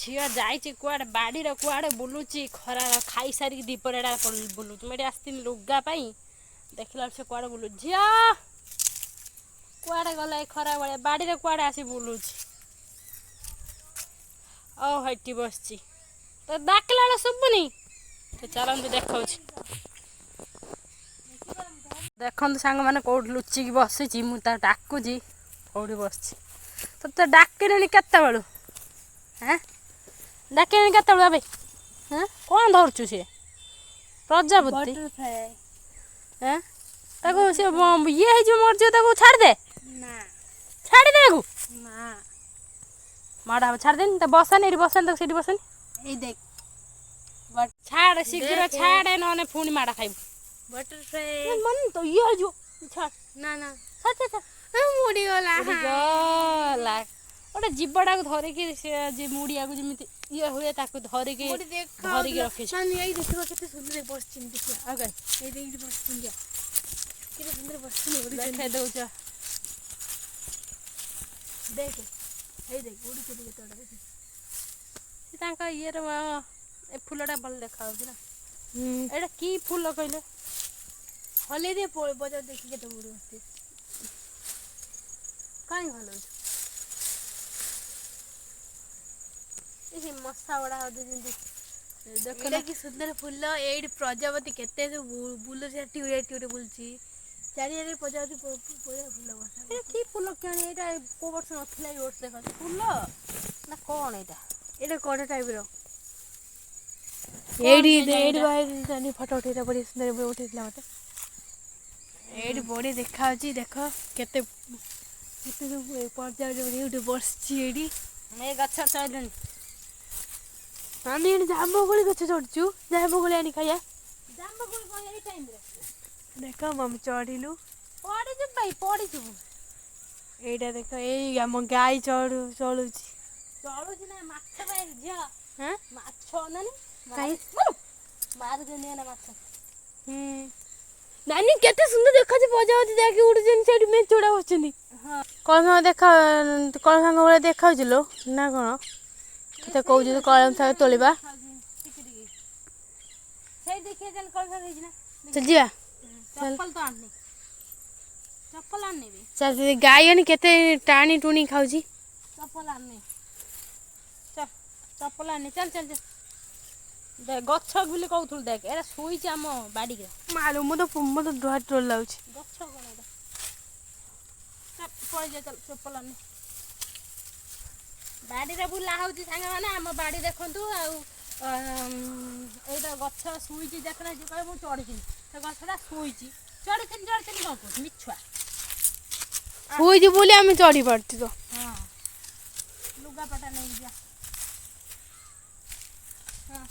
झील जाइए कुआड़े बाड़ी कुआड़े बुलूची खरा खाई सारिक दीपरेड़ा बुलू मुझे आसती लुगापाई देखला से कुआड़े बुलू झील कुआड़े गला खरा बेले बाड़ी कुआड़े आसी बुलूची ओ हटी बस तो डाकला शुभुनी तो चलते देखा देखते सांग मैंने कौट लुचिकी बसी मुझे डाकुची कौटी बस तो डाकिनी केत बेलू हाँ डाकिनी केत बेलू भाई हाँ कौन धरचु सी प्रजापति हाँ ताको से ये मर्जी छाड़ दे छाड़ दे माड़ा छाड़ दे तो बसानी बसानी तो बसानी देख छाड़ शीघ्र छाड़े ना पुणी माड़ा खाइब बटरफ्लाई मन तो ये जो छाड़ ना ना छाड़ छाड़ मुड़ी गला गोटे जीवटा को धरिकी मुड़िया को जमी ये हुए धरिकी धरिकी रखी देखो केते सुंदर बस सुंदर बस देखे दौच देख देख उड़ी के ये फूलटा भल देखा ना एटा की फूल कहले हले दे बजार देखी के उड़ी कहीं भल मशा बड़ा देख कि सुंदर फूल ये प्रजापति केते बुल टिउरे बुलची चारियारे प्रजापति फूल बसा कि फूल किणी ये को वर्ष नथिला ये वर्ष देखा फूल ना कौन ये कौन टाइप रो एडी फोटो उठेता बड़ी सुंदर उठेला मते एडी बड़ी देखा देख केते केते प्रजापति बसची एडी मैं गछ चढ़नी नानी जामुकोली गछ चढ़चु जामुकोली आनी खाया जामुकोली कोन एई टाइम रे देख मम्मी चढ़िलु पड़ी जब भाई पड़ी जब एटा देख एई हम गाय चलुची ना माछ भाई झिया हां माछ नानी काई मार देनी ना माछ नानी केते सुंदर देखा जे प्रजापति जाके उड़जन सेठी में चोड़ा बसचनी हां कोन संग वाला देखा जलो ना कोन केते कहू जे कलम साग तोलिबा से देखिए जन कलम साग हिजना चल जिया चप्पल तो आननी चप्पल आननी भी चल गायनी केते टाणी टुणी खाउजी चप्पल आननी चल चप्पल आननी चल चल चल देख गछ गुली कहउथुल देख एरा सोईची हम बाडी के मालूम मो तो डर डर लाउची गछ कोन एटा चल पड़ जा चल चप्पल आननी बाड़ी रे बुला होची सांग माने हम बाड़ी देखंतु आ एटा गछ सुईची देखना जे कहे मु चढ़िथिन से गछटा सुईची चढ़िथिन को मिछुआ सुईची बोली हम चढ़ी पड़ती तो हां लुगा पटा नहीं जा हां